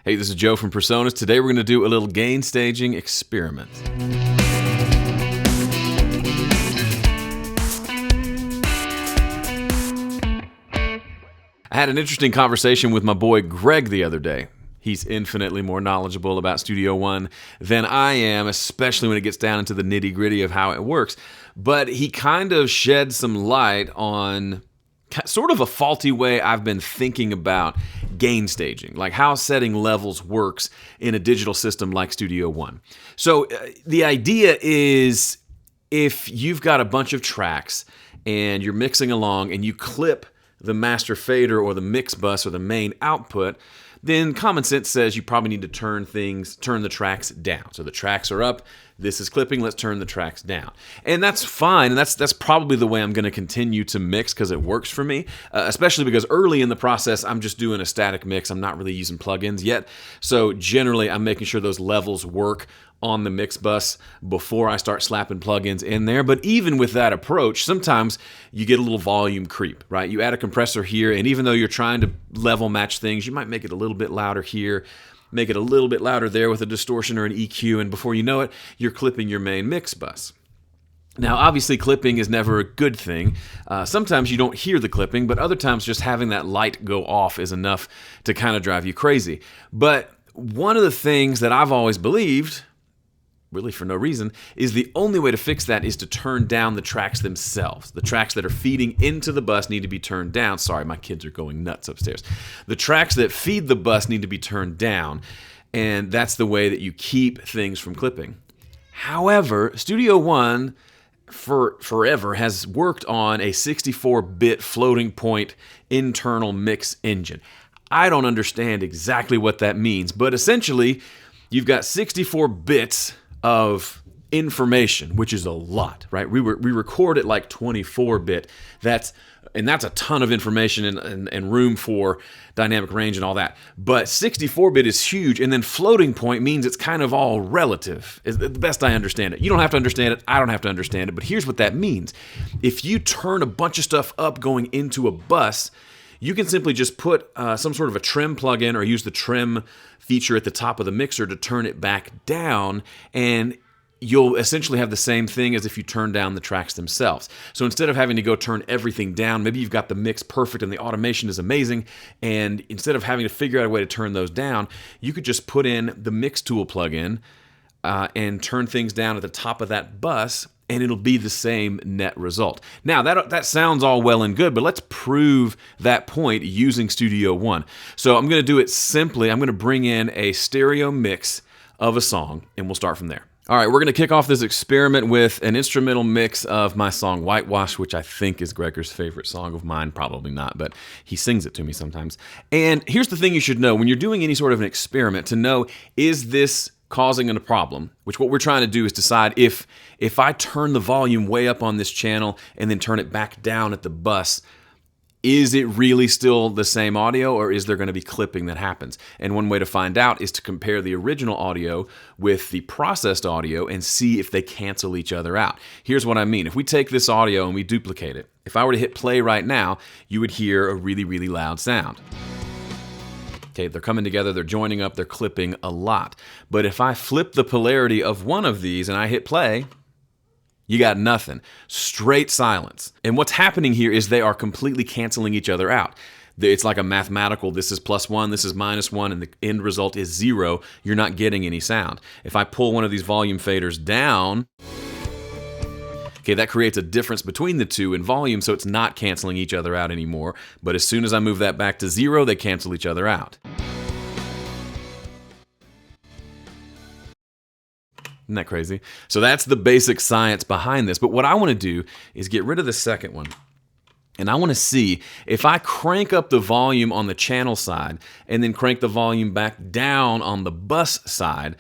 Hey, this is Joe from PreSonus. Today we're going to do a little gain staging experiment. I had an interesting conversation with my boy Greg the other day. He's infinitely more knowledgeable about Studio One than I am, especially when it gets down into the nitty-gritty of how it works. But he kind of shed some light on sort of a faulty way I've been thinking about gain staging, like how setting levels works in a digital system like Studio One. So the idea is, if you've got a bunch of tracks and you're mixing along and you clip the master fader or the mix bus or the main output, then common sense says you probably need to turn the tracks down. So the tracks are up, this is clipping, let's turn the tracks down. And that's fine, and that's probably the way I'm going to continue to mix because it works for me, especially because early in the process, I'm just doing a static mix. I'm not really using plugins yet. So generally, I'm making sure those levels work on the mix bus before I start slapping plugins in there. But even with that approach, sometimes you get a little volume creep, right? You add a compressor here, and even though you're trying to level match things, you might make it a little bit louder here, make it a little bit louder there with a distortion or an EQ, and before you know it, you're clipping your main mix bus. Now, obviously, clipping is never a good thing. Sometimes you don't hear the clipping, but other times just having that light go off is enough to kind of drive you crazy. But one of the things that I've always believed, really for no reason, is the only way to fix that is to turn down the tracks themselves. The tracks that are feeding into the bus need to be turned down. Sorry, my kids are going nuts upstairs. The tracks that feed the bus need to be turned down, and that's the way that you keep things from clipping. However, Studio One forever has worked on a 64-bit floating point internal mix engine. I don't understand exactly what that means, but essentially, you've got 64 bits of information, which is a lot, right? We record it like 24-bit. That's a ton of information and room for dynamic range and all that. But 64-bit is huge, and then floating point means it's kind of all relative, is the best I understand it. You don't have to understand it. I don't have to understand it. But here's what that means. If you turn a bunch of stuff up going into a bus, you can simply just put some sort of a trim plugin or use the trim feature at the top of the mixer to turn it back down, and you'll essentially have the same thing as if you turn down the tracks themselves. So instead of having to go turn everything down, maybe you've got the mix perfect and the automation is amazing, and instead of having to figure out a way to turn those down, you could just put in the mix tool plugin and turn things down at the top of that bus, and it'll be the same net result. Now, that sounds all well and good, but let's prove that point using Studio One. So I'm going to do it simply. I'm going to bring in a stereo mix of a song, and we'll start from there. All right, we're going to kick off this experiment with an instrumental mix of my song Whitewash, which I think is Gregor's favorite song of mine. Probably not, but he sings it to me sometimes. And here's the thing you should know. When you're doing any sort of an experiment, to know, is this causing a problem, which what we're trying to do is decide if I turn the volume way up on this channel and then turn it back down at the bus, is it really still the same audio, or is there going to be clipping that happens? And one way to find out is to compare the original audio with the processed audio and see if they cancel each other out. Here's what I mean. If we take this audio and we duplicate it, if I were to hit play right now, you would hear a really, really loud sound. Okay, they're coming together, they're joining up, they're clipping a lot. But if I flip the polarity of one of these and I hit play, you got nothing. Straight silence. And what's happening here is they are completely canceling each other out. It's like a mathematical, this is +1, this is -1, and the end result is 0. You're not getting any sound. If I pull one of these volume faders down, okay, that creates a difference between the two in volume, so it's not canceling each other out anymore. But as soon as I move that back to 0, they cancel each other out. Isn't that crazy? So that's the basic science behind this. But what I want to do is get rid of the second one. And I want to see if I crank up the volume on the channel side and then crank the volume back down on the bus side,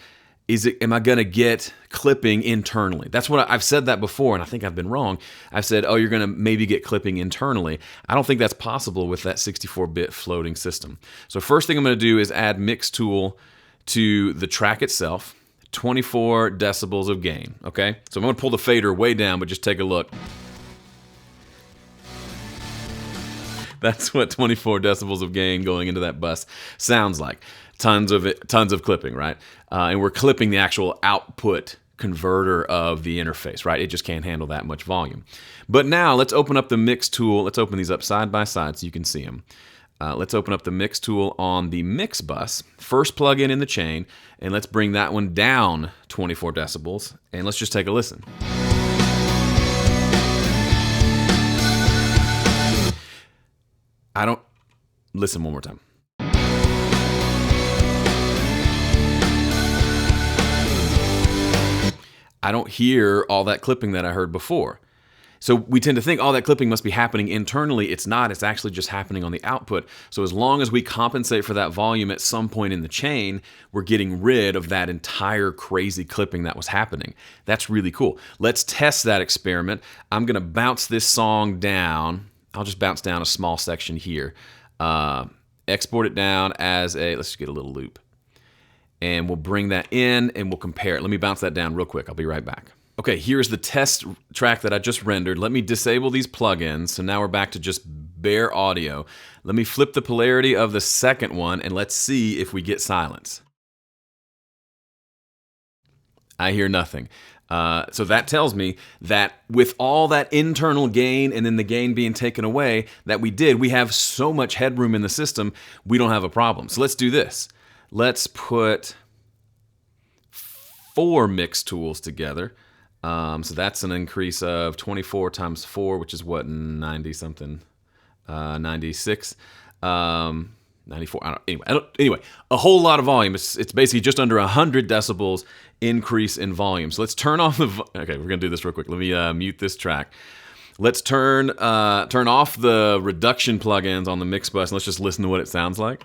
am I going to get clipping internally? That's what I've said that before, and I think I've been wrong. I've said, oh, you're going to maybe get clipping internally. I don't think that's possible with that 64-bit floating system. So first thing I'm going to do is add mix tool to the track itself, 24 decibels of gain, okay? So I'm going to pull the fader way down, but just take a look. That's what 24 decibels of gain going into that bus sounds like. tons of clipping, right? And we're clipping the actual output converter of the interface, right? It just can't handle that much volume. But now let's open up the mix tool. Let's open these up side by side so you can see them. Let's open up the mix tool on the mix bus, first plug-in in the chain, and let's bring that one down 24 decibels, and let's just take a listen. Listen one more time. I don't hear all that clipping that I heard before. So we tend to think all that clipping must be happening internally. It's not. It's actually just happening on the output. So as long as we compensate for that volume at some point in the chain, we're getting rid of that entire crazy clipping that was happening. That's really cool. Let's test that experiment. I'm going to bounce this song down. I'll just bounce down a small section here. Export it down as let's just get a little loop. And we'll bring that in and we'll compare it. Let me bounce that down real quick. I'll be right back. Okay, here's the test track that I just rendered. Let me disable these plugins. So now we're back to just bare audio. Let me flip the polarity of the second one and let's see if we get silence. I hear nothing. So that tells me that with all that internal gain and then the gain being taken away that we have so much headroom in the system, we don't have a problem. So let's do this. Let's put 4 mix tools together. So that's an increase of 24 times 4, which is what, 90 something, 96, 94. Anyway, a whole lot of volume. It's basically just under 100 decibels increase in volume. So let's turn off the. Okay, we're gonna do this real quick. Let me mute this track. Let's turn off the reduction plugins on the mix bus and let's just listen to what it sounds like.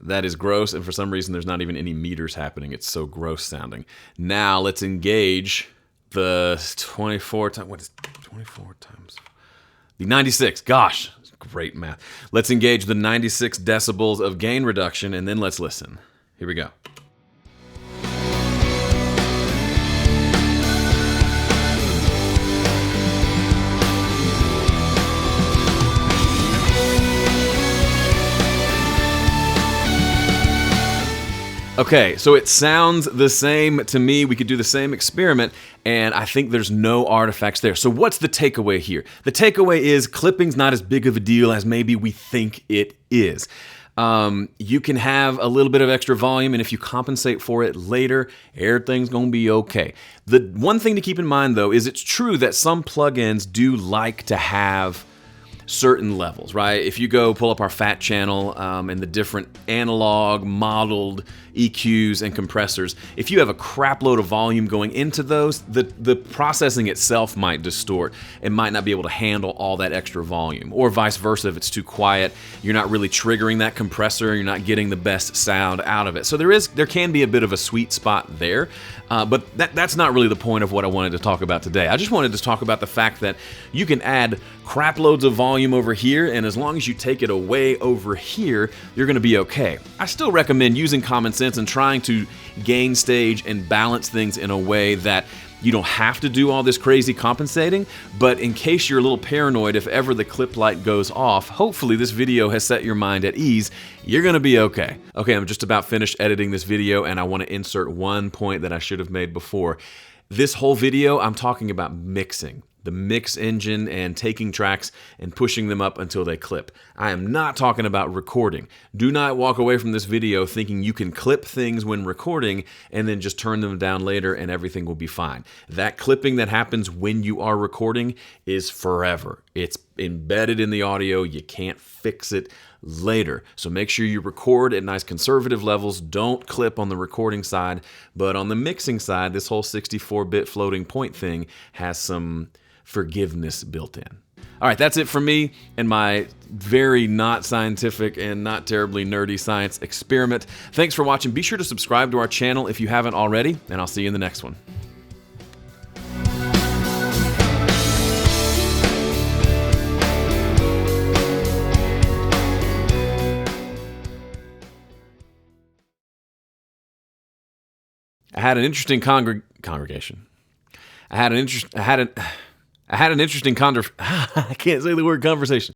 That is gross, and for some reason there's not even any meters happening. It's so gross sounding. Now let's engage the 24 times, what is 24 times? The 96, gosh, great math. Let's engage the 96 decibels of gain reduction, and then let's listen. Here we go. Okay, so it sounds the same to me. We could do the same experiment, and I think there's no artifacts there. So what's the takeaway here? The takeaway is clipping's not as big of a deal as maybe we think it is. You can have a little bit of extra volume, and if you compensate for it later, everything's going to be okay. The one thing to keep in mind, though, is it's true that some plugins do like to have certain levels, right? If you go pull up our FAT channel and the different analog modeled EQs and compressors, if you have a crap load of volume going into those, the processing itself might distort and might not be able to handle all that extra volume, or vice versa. If it's too quiet, you're not really triggering that compressor, you're not getting the best sound out of it. So there can be a bit of a sweet spot there, but that's not really the point of what I wanted to talk about today. I just wanted to talk about the fact that you can add crap loads of volume over here, and as long as you take it away over here, you're going to be okay. I still recommend using common sense and trying to gain stage and balance things in a way that you don't have to do all this crazy compensating, but in case you're a little paranoid, if ever the clip light goes off, hopefully this video has set your mind at ease. You're gonna be okay. Okay, I'm just about finished editing this video, and I want to insert one point that I should have made before. This whole video, I'm talking about mixing. The mix engine and taking tracks and pushing them up until they clip. I am not talking about recording. Do not walk away from this video thinking you can clip things when recording and then just turn them down later and everything will be fine. That clipping that happens when you are recording is forever. It's embedded in the audio. You can't fix it later. So make sure you record at nice conservative levels. Don't clip on the recording side, but on the mixing side, this whole 64-bit floating point thing has some forgiveness built in. All right, that's it for me and my very not scientific and not terribly nerdy science experiment. Thanks for watching. Be sure to subscribe to our channel if you haven't already, and I'll see you in the next one. I had an interesting congregation. I had an interesting I can't say the word conversation.